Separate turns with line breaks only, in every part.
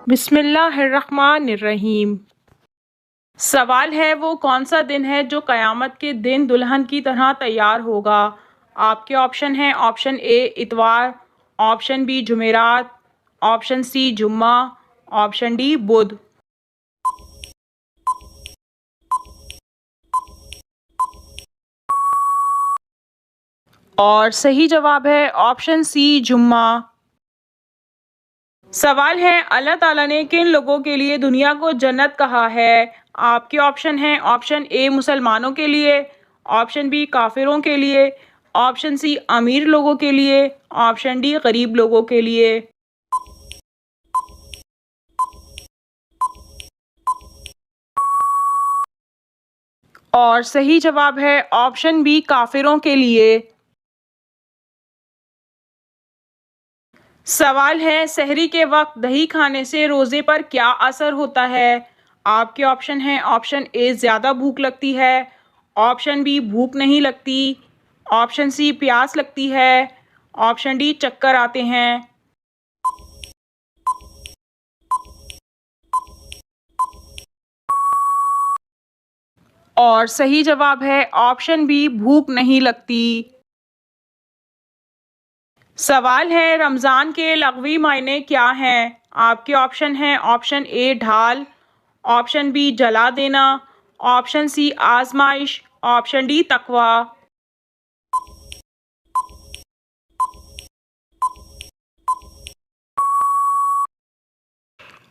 बिस्मिल्लाहिर्रहमानिर्रहीम। सवाल है वो कौन सा दिन है जो क़यामत के दिन दुल्हन की तरह तैयार होगा। आपके ऑप्शन हैं ऑप्शन ए इतवार, ऑप्शन बी जुमेरात, ऑप्शन सी जुम्मा, ऑप्शन डी बुध। और सही जवाब है ऑप्शन सी जुम्मा। सवाल है अल्लाह ताला ने किन लोगों के लिए दुनिया को जन्नत कहा है। आपके ऑप्शन हैं ऑप्शन ए मुसलमानों के लिए, ऑप्शन बी काफिरों के लिए, ऑप्शन सी अमीर लोगों के लिए, ऑप्शन डी गरीब लोगों के लिए। और सही जवाब है ऑप्शन बी काफिरों के लिए। सवाल है सहरी के वक्त दही खाने से रोज़े पर क्या असर होता है। आपके ऑप्शन हैं ऑप्शन ए ज़्यादा भूख लगती है, ऑप्शन बी भूख नहीं लगती, ऑप्शन सी प्यास लगती है, ऑप्शन डी चक्कर आते हैं। और सही जवाब है ऑप्शन बी भूख नहीं लगती। सवाल है रमज़ान के लग़वी मायने क्या हैं। आपके ऑप्शन हैं ऑप्शन ए ढाल, ऑप्शन बी जला देना, ऑप्शन सी आजमाइश, ऑप्शन डी तकवा।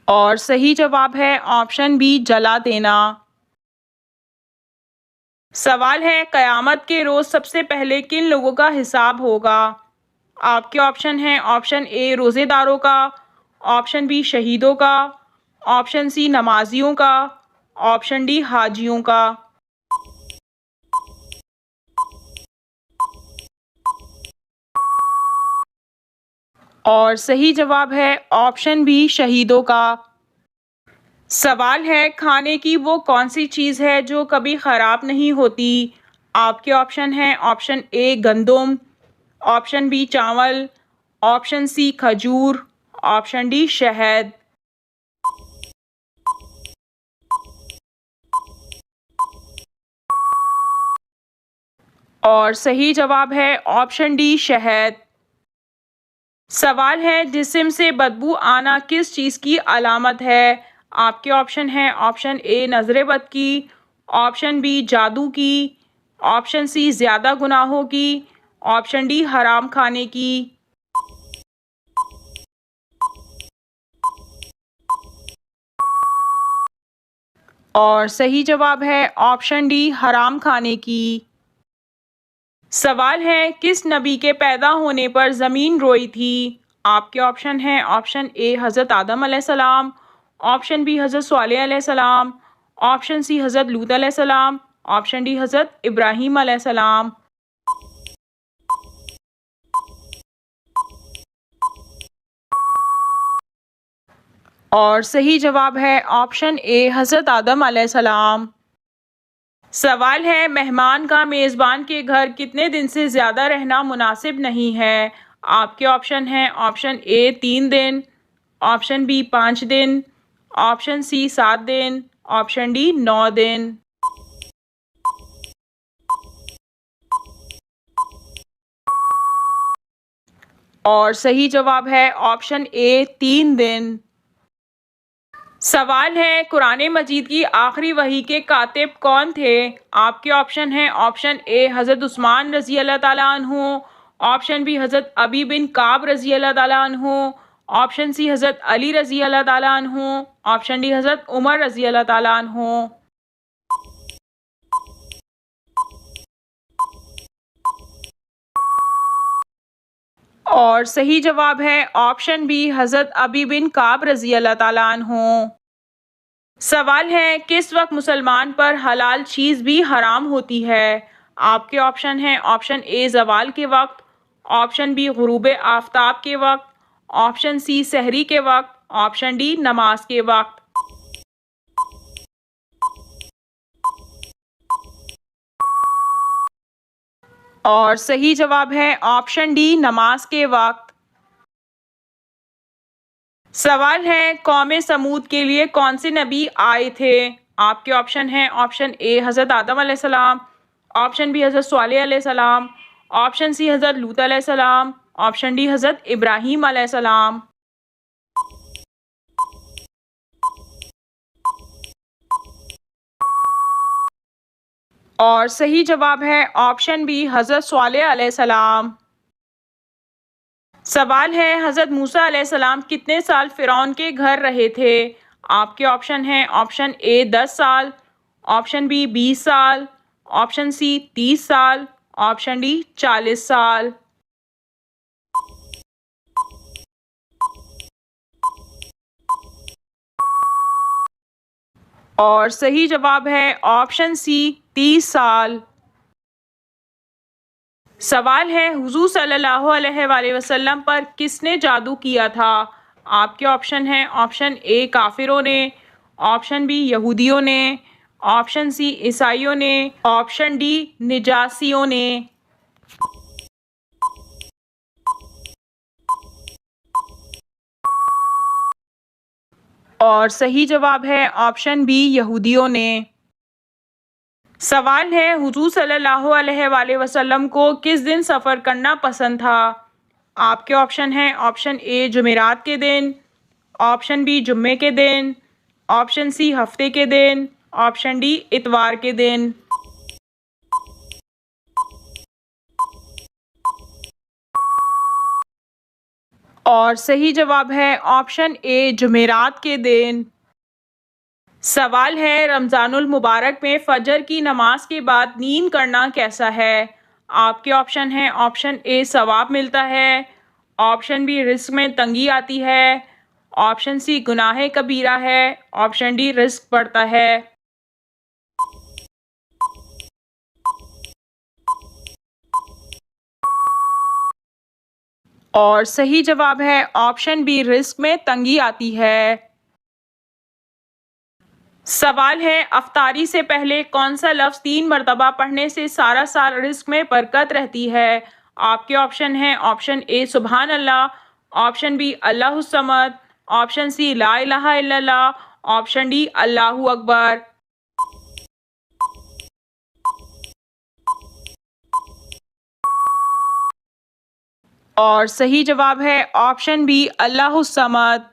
और सही जवाब है ऑप्शन बी जला देना। सवाल है क़यामत के रोज़ सबसे पहले किन लोगों का हिसाब होगा। आपके ऑप्शन हैं ऑप्शन ए रोज़ेदारों का, ऑप्शन बी शहीदों का, ऑप्शन सी नमाजियों का, ऑप्शन डी हाजियों का। और सही जवाब है ऑप्शन बी शहीदों का। सवाल है खाने की वो कौन सी चीज़ है जो कभी ख़राब नहीं होती। आपके ऑप्शन हैं ऑप्शन ए गंदम, ऑप्शन बी चावल, ऑप्शन सी खजूर, ऑप्शन डी शहद। और सही जवाब है ऑप्शन डी शहद। सवाल है जिस्म से बदबू आना किस चीज़ की अलामत है। आपके ऑप्शन हैं ऑप्शन ए नज़र बद की, ऑप्शन बी जादू की, ऑप्शन सी ज़्यादा गुनाहों की, ऑप्शन डी हराम खाने की। और सही जवाब है ऑप्शन डी हराम खाने की। सवाल है किस नबी के पैदा होने पर ज़मीन रोई थी। आपके ऑप्शन हैं ऑप्शन ए हज़रत आदम अलैहिस्सलाम, ऑप्शन बी हज़रत स्वालेह अलैहिस्सलाम, ऑप्शन सी हज़रत लूत अलैहिस्सलाम, ऑप्शन डी हज़रत इब्राहीम अलैहिस्सलाम। और सही जवाब है ऑप्शन ए हज़रत आदम अलैहिस्सलाम। सवाल है मेहमान का मेज़बान के घर कितने दिन से ज़्यादा रहना मुनासिब नहीं है। आपके ऑप्शन हैं ऑप्शन ए 3 दिन, ऑप्शन बी 5 दिन, ऑप्शन सी 7 दिन, ऑप्शन डी 9 दिन। और सही जवाब है ऑप्शन ए 3 दिन। सवाल है कुरान मजीद की आखिरी वही के कातिब कौन थे। आपके ऑप्शन हैं ऑप्शन ए हज़रत उस्मान रज़ी अल्लाह ताला अन्हु, ऑप्शन बी हज़रत अबी बिन काब रज़ी अल्लाह ताला अन्हु, ऑप्शन सी हज़रत अली रज़ी अल्लाह ताला अन्हु, ऑप्शन डी हज़रत उमर रज़ी अल्लाह ताला अन्हु। और सही जवाब है ऑप्शन बी हज़रत अबी बिन काब रज़ी अल्लाह ताला अन्हु। सवाल है किस वक्त मुसलमान पर हलाल चीज़ भी हराम होती है। आपके ऑप्शन हैं ऑप्शन ए ज़वाल के वक्त, ऑप्शन बी गुरूब आफ्ताब के वक्त, ऑप्शन सी सहरी के वक्त, ऑप्शन डी नमाज के वक्त। और सही जवाब है ऑप्शन डी नमाज के वक्त। सवाल है, कौम समूद के लिए कौन से नबी आए थे? आपके ऑप्शन हैं, ऑप्शन ए हज़रत आदम अलैहिस्सलाम, ऑप्शन बी हज़रत स्वालिह अलैहिस्सलाम, ऑप्शन सी हज़रत लूत अलैहिस्सलाम, ऑप्शन डी हज़रत इब्राहीम अलैहिस्सलाम। और सही जवाब है ऑप्शन बी हज़रत स्वालिह अलैहिस्सलाम। सवाल है, हज़रत मूसा अलैहिस्सलाम कितने साल फ़िरौन के घर रहे थे? आपके ऑप्शन हैं, ऑप्शन ए 10 साल, ऑप्शन बी 20 साल, ऑप्शन सी 30 साल, ऑप्शन डी 40 साल। और सही जवाब है ऑप्शन सी 30 साल। सवाल है, हुजूर सल्लल्लाहु अलैहि वसल्लम पर किसने जादू किया था? आपके ऑप्शन हैं, ऑप्शन ए काफिरों ने, ऑप्शन बी यहूदियों ने, ऑप्शन सी ईसाइयों ने, ऑप्शन डी निजासियों ने। और सही जवाब है ऑप्शन बी यहूदियों ने। सवाल है, हुजूर सल्लल्लाहु अलैहि वसल्लम को किस दिन सफ़र करना पसंद था? आपके ऑप्शन हैं, ऑप्शन ए जुमेरात के दिन, ऑप्शन बी जुम्मे के दिन, ऑप्शन सी हफ्ते के दिन, ऑप्शन डी इतवार के दिन। और सही जवाब है ऑप्शन ए जुमेरात के दिन। सवाल है, रमज़ानुल मुबारक में फ़जर की नमाज के बाद नींद करना कैसा है? आपके ऑप्शन हैं, ऑप्शन ए सवाब मिलता है, ऑप्शन बी रिस्क में तंगी आती है, ऑप्शन सी गुनाह कबीरा है, ऑप्शन डी रिस्क बढ़ता है। और सही जवाब है ऑप्शन बी रिस्क में तंगी आती है। सवाल है, अफ्तारी से पहले कौन सा लफ्ज़ 3 मरतबा पढ़ने से सारा साल रिस्क में बरकत रहती है? आपके ऑप्शन हैं, ऑप्शन ए सुबहान अल्लाह, ऑप्शन बी अल्लाहु समद, ऑप्शन सी ला इलाहा इल्लल्लाह, ऑप्शन डी अल्लाहु अकबर। और सही जवाब है ऑप्शन बी अल्लाहु समद।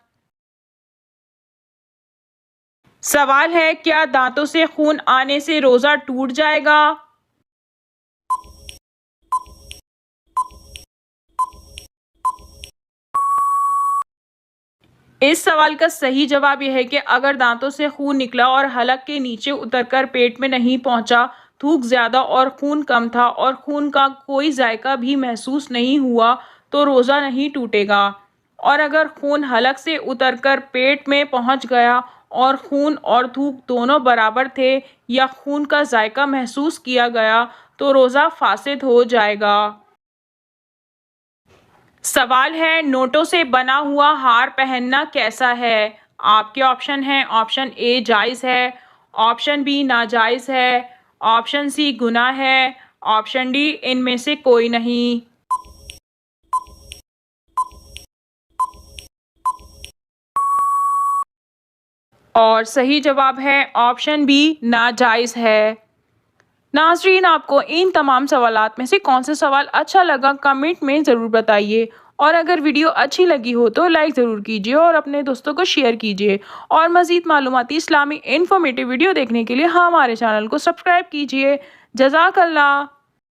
सवाल है, क्या दांतों से खून आने से रोज़ा टूट जाएगा? इस सवाल का सही जवाब यह है कि अगर दांतों से खून निकला और हलक के नीचे उतरकर पेट में नहीं पहुंचा, थूक ज़्यादा और खून कम था और खून का कोई जायका भी महसूस नहीं हुआ, तो रोज़ा नहीं टूटेगा। और अगर खून हलक से उतरकर पेट में पहुंच गया और खून और थूक दोनों बराबर थे या खून का जायका महसूस किया गया, तो रोज़ा फासिद हो जाएगा। सवाल है, नोटों से बना हुआ हार पहनना कैसा है? आपके ऑप्शन हैं, ऑप्शन ए जायज़ है, ऑप्शन बी नाजायज़ है, ऑप्शन सी गुनाह है, ऑप्शन डी इनमें से कोई नहीं। और सही जवाब है ऑप्शन बी नाजायज़ है। नाज़रीन, आपको इन तमाम सवालात में से कौन सा सवाल अच्छा लगा कमेंट में ज़रूर बताइए। और अगर वीडियो अच्छी लगी हो तो लाइक ज़रूर कीजिए और अपने दोस्तों को शेयर कीजिए। और मज़ीद मालूमाती इस्लामी इन्फॉर्मेटिव वीडियो देखने के लिए हमारे चैनल को सब्सक्राइब कीजिए। जज़ाकल्लाह।